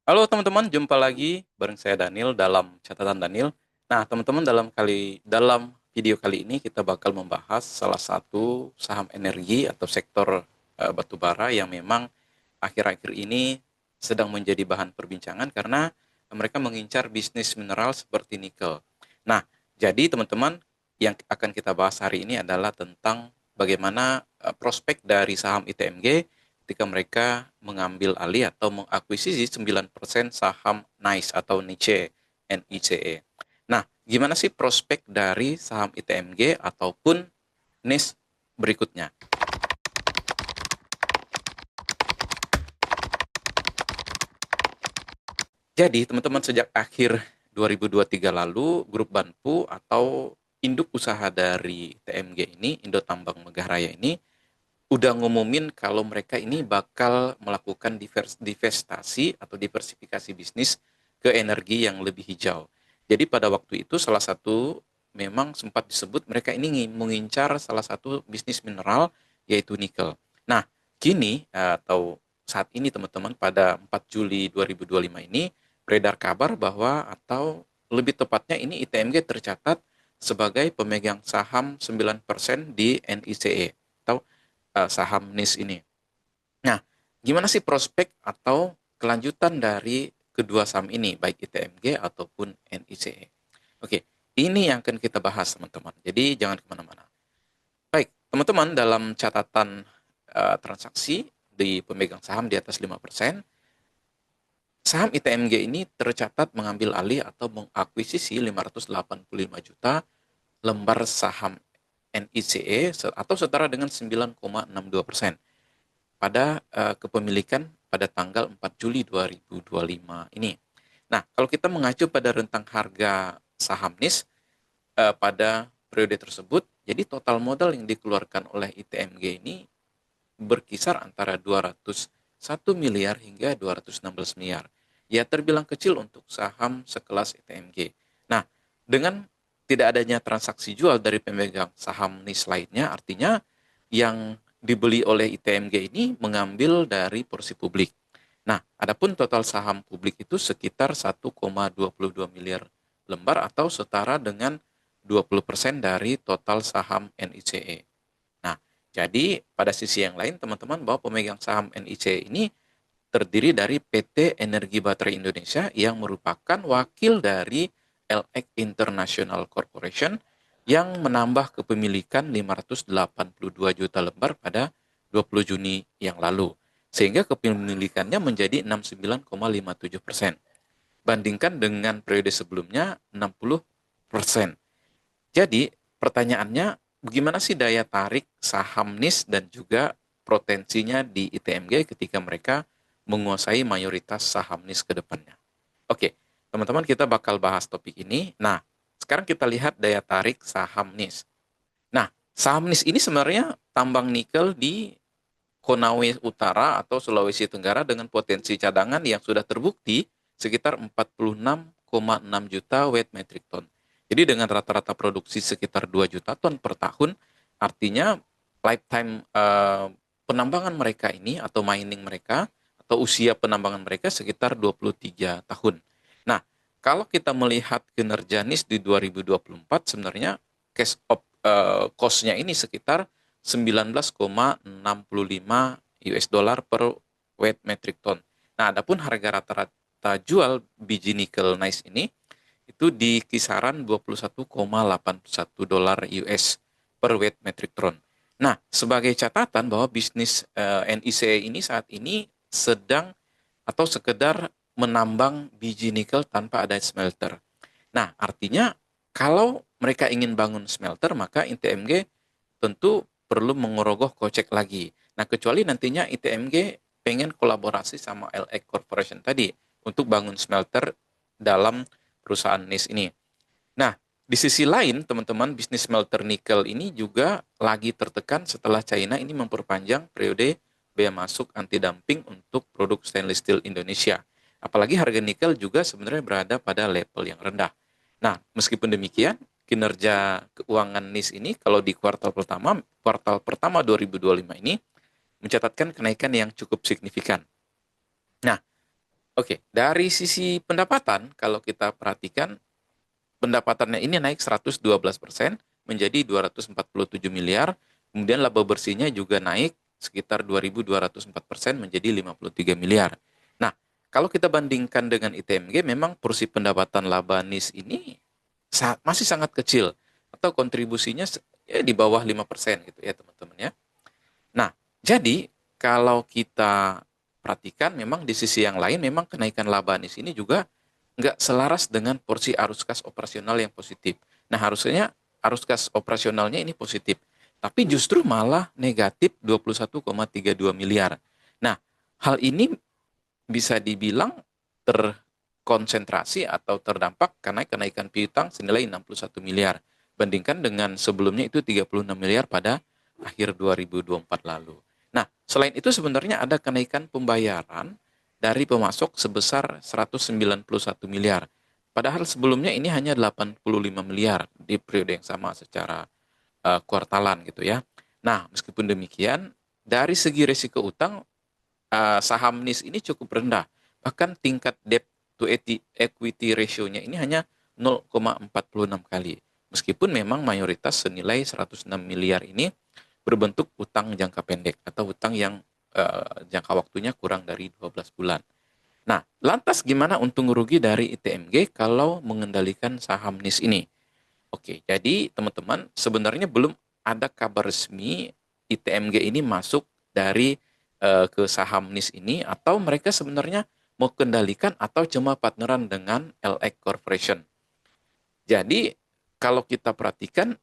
Halo teman-teman, jumpa lagi bareng saya Daniel dalam catatan Daniel. Nah, teman-teman dalam video kali ini kita bakal membahas salah satu saham energi atau sektor batu bara yang memang akhir-akhir ini sedang menjadi bahan perbincangan karena mereka mengincar bisnis mineral seperti nikel. Nah, jadi teman-teman yang akan kita bahas hari ini adalah tentang bagaimana prospek dari saham ITMG ketika mereka mengambil alih atau mengakuisisi 9% saham NICE atau NICE, NICE. Nah, gimana sih prospek dari saham ITMG ataupun NICE berikutnya? Jadi, teman-teman sejak akhir 2023 lalu, Grup Banpu atau induk usaha dari TMG ini, Indo Tambang Megaraya ini, udah ngumumin kalau mereka ini bakal melakukan divestasi atau diversifikasi bisnis ke energi yang lebih hijau. Jadi pada waktu itu salah satu memang sempat disebut mereka ini mengincar salah satu bisnis mineral yaitu nikel. Nah, kini atau saat ini teman-teman pada 4 Juli 2025 ini beredar kabar bahwa atau lebih tepatnya ini ITMG tercatat sebagai pemegang saham 9% di NICE atau saham NIS ini. Nah, gimana sih prospek atau kelanjutan dari kedua saham ini, baik ITMG ataupun NICE? Oke, ini yang akan kita bahas, teman-teman. Jadi, jangan kemana-mana. Baik, teman-teman, dalam catatan transaksi di pemegang saham di atas 5%, saham ITMG ini tercatat mengambil alih atau mengakuisisi 585 juta lembar saham NICE atau setara dengan 9,62% pada kepemilikan pada tanggal 4 Juli 2025 ini. Nah, kalau kita mengacu pada rentang harga saham NIS pada periode tersebut, jadi total modal yang dikeluarkan oleh ITMG ini berkisar antara 201 miliar hingga 216 miliar. Ya, terbilang kecil untuk saham sekelas ITMG. Nah, dengan tidak adanya transaksi jual dari pemegang saham NIS lainnya, artinya yang dibeli oleh ITMG ini mengambil dari porsi publik. Nah, adapun total saham publik itu sekitar 1,22 miliar lembar atau setara dengan 20% dari total saham NICE. Nah, jadi pada sisi yang lain teman-teman bahwa pemegang saham NICE ini terdiri dari PT Energi Baterai Indonesia yang merupakan wakil dari LX International Corporation yang menambah kepemilikan 582 juta lembar pada 20 Juni yang lalu. Sehingga kepemilikannya menjadi 69,57%. Bandingkan dengan periode sebelumnya 60%. Jadi pertanyaannya, bagaimana sih daya tarik saham NIS dan juga potensinya di ITMG ketika mereka menguasai mayoritas saham NIS ke depannya? Oke, teman-teman kita bakal bahas topik ini. Nah, sekarang kita lihat daya tarik saham NIS. Nah, saham NIS ini sebenarnya tambang nikel di Konawe Utara atau Sulawesi Tenggara dengan potensi cadangan yang sudah terbukti sekitar 46,6 juta weight metric ton. Jadi dengan rata-rata produksi sekitar 2 juta ton per tahun, artinya lifetime penambangan mereka ini atau mining mereka atau usia penambangan mereka sekitar 23 tahun. Nah, kalau kita melihat kinerja NIS di 2024 sebenarnya cash of cost-nya ini sekitar 19,65 US dollar per weight metric ton. Nah, adapun harga rata-rata jual biji nikel nice ini itu di kisaran 21,81 dolar US per weight metric ton. Nah, sebagai catatan bahwa bisnis NICE ini saat ini sedang atau sekedar menambang biji nikel tanpa ada smelter. Nah, artinya kalau mereka ingin bangun smelter, maka ITMG tentu perlu mengerogoh kocek lagi. Nah, kecuali nantinya ITMG pengen kolaborasi sama LX Corporation tadi untuk bangun smelter dalam perusahaan NIS ini. Nah, di sisi lain, teman-teman, bisnis smelter nikel ini juga lagi tertekan setelah China ini memperpanjang periode bea masuk anti dumping untuk produk stainless steel Indonesia. Apalagi harga nikel juga sebenarnya berada pada level yang rendah. Nah, meskipun demikian, kinerja keuangan NIS ini kalau di kuartal pertama 2025 ini mencatatkan kenaikan yang cukup signifikan. Nah, Oke, dari sisi pendapatan kalau kita perhatikan pendapatannya ini naik 112% menjadi 247 miliar. Kemudian laba bersihnya juga naik sekitar 2.204% menjadi 53 miliar. Nah, kalau kita bandingkan dengan ITMG, memang porsi pendapatan laba NIS ini masih sangat kecil atau kontribusinya ya di bawah 5% gitu ya teman-teman ya. Nah, jadi kalau kita perhatikan memang di sisi yang lain memang kenaikan laba NIS ini juga nggak selaras dengan porsi arus kas operasional yang positif. Nah, harusnya arus kas operasionalnya ini positif, tapi justru malah negatif 21,32 miliar. Nah, hal ini bisa dibilang terkonsentrasi atau terdampak karena kenaikan piutang senilai 61 miliar. Bandingkan dengan sebelumnya itu 36 miliar pada akhir 2024 lalu. Nah, selain itu sebenarnya ada kenaikan pembayaran dari pemasok sebesar 191 miliar. Padahal sebelumnya ini hanya 85 miliar di periode yang sama secara kuartalan gitu ya. Nah, meskipun demikian, dari segi risiko utang saham NIS ini cukup rendah. Bahkan tingkat debt to equity ratio-nya ini hanya 0,46 kali. Meskipun memang mayoritas senilai 106 miliar ini berbentuk utang jangka pendek atau utang yang jangka waktunya kurang dari 12 bulan. Nah, lantas gimana untung rugi dari ITMG kalau mengendalikan saham NIS ini? Oke, jadi teman-teman sebenarnya belum ada kabar resmi ITMG ini masuk dari ke saham NIS ini atau mereka sebenarnya mau kendalikan atau cuma partneran dengan LX Corporation. Jadi kalau kita perhatikan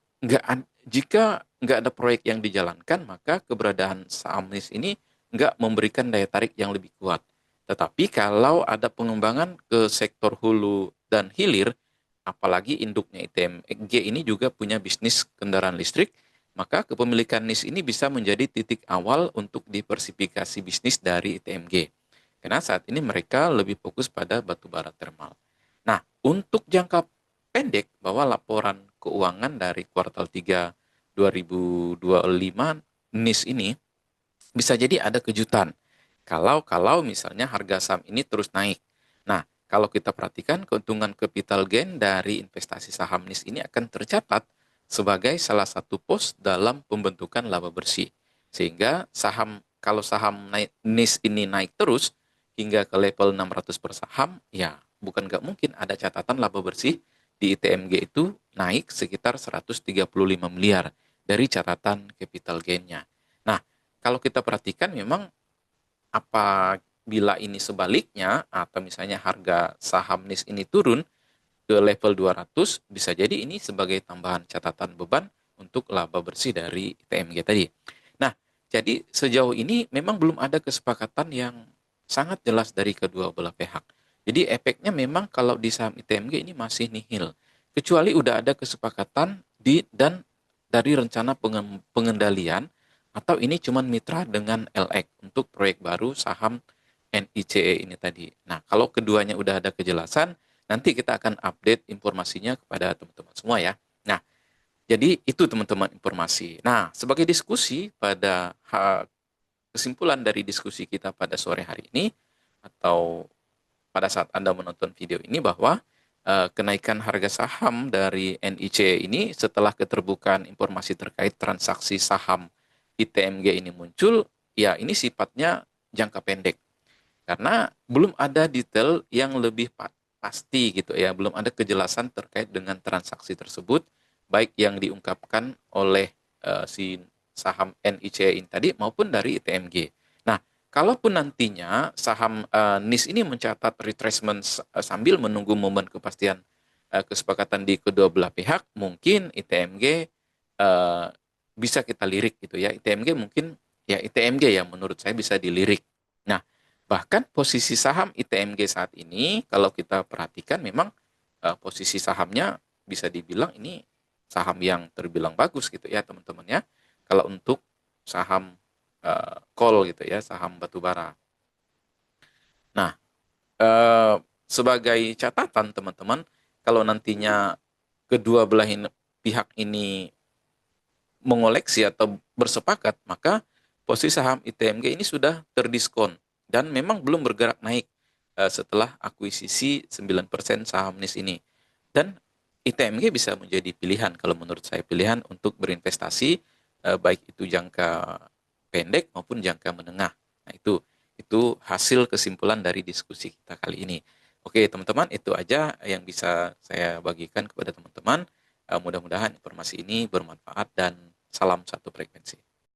jika nggak ada proyek yang dijalankan maka keberadaan saham NIS ini nggak memberikan daya tarik yang lebih kuat. Tetapi kalau ada pengembangan ke sektor hulu dan hilir, apalagi induknya ITMG ini juga punya bisnis kendaraan listrik, maka kepemilikan NIS ini bisa menjadi titik awal untuk diversifikasi bisnis dari ITMG. Karena saat ini mereka lebih fokus pada batubara termal. Nah, untuk jangka pendek bahwa laporan keuangan dari kuartal 3 2025 NIS ini bisa jadi ada kejutan. Kalau misalnya harga saham ini terus naik. Nah, kalau kita perhatikan keuntungan capital gain dari investasi saham NIS ini akan tercatat sebagai salah satu pos dalam pembentukan laba bersih. Sehingga kalau saham NIS ini naik terus hingga ke level 600 per saham, ya bukan nggak mungkin ada catatan laba bersih di ITMG itu naik sekitar 135 miliar dari catatan capital gain-nya. Nah, kalau kita perhatikan memang apabila ini sebaliknya atau misalnya harga saham NIS ini turun ke level 200 bisa jadi ini sebagai tambahan catatan beban untuk laba bersih dari TMG tadi. Nah, jadi sejauh ini memang belum ada kesepakatan yang sangat jelas dari kedua belah pihak. Jadi efeknya memang kalau di saham ITMG ini masih nihil. Kecuali udah ada kesepakatan dan dari rencana pengendalian atau ini cuma mitra dengan LX untuk proyek baru saham NICE ini tadi. Nah, kalau keduanya udah ada kejelasan, nanti kita akan update informasinya kepada teman-teman semua ya. Nah, jadi itu teman-teman informasi. Nah, sebagai diskusi pada kesimpulan dari diskusi kita pada sore hari ini atau pada saat Anda menonton video ini bahwa kenaikan harga saham dari NICE ini setelah keterbukaan informasi terkait transaksi saham ITMG ini muncul, ya ini sifatnya jangka pendek. Karena belum ada detail yang lebih pasti gitu ya, belum ada kejelasan terkait dengan transaksi tersebut, baik yang diungkapkan oleh si saham NICE ini tadi maupun dari ITMG. Nah, kalaupun nantinya saham NIS ini mencatat retracement sambil menunggu momen kepastian kesepakatan di kedua belah pihak, mungkin ITMG bisa kita lirik gitu ya. ITMG mungkin ya ITMG yang menurut saya bisa dilirik. Nah, bahkan posisi saham ITMG saat ini kalau kita perhatikan memang posisi sahamnya bisa dibilang ini saham yang terbilang bagus gitu ya teman-teman ya. Kalau untuk saham coal gitu ya, saham batubara. Nah, eh, sebagai catatan teman-teman, kalau nantinya kedua belah pihak ini mengoleksi atau bersepakat, maka posisi saham ITMG ini sudah terdiskon dan memang belum bergerak naik. setelah akuisisi 9% saham NIS ini. Dan ITMG bisa menjadi pilihan kalau menurut saya, pilihan untuk berinvestasi, baik itu jangka pendek maupun jangka menengah. Nah, itu hasil kesimpulan dari diskusi kita kali ini. Oke, teman-teman, itu aja yang bisa saya bagikan kepada teman-teman. Mudah-mudahan informasi ini bermanfaat dan salam satu frekuensi.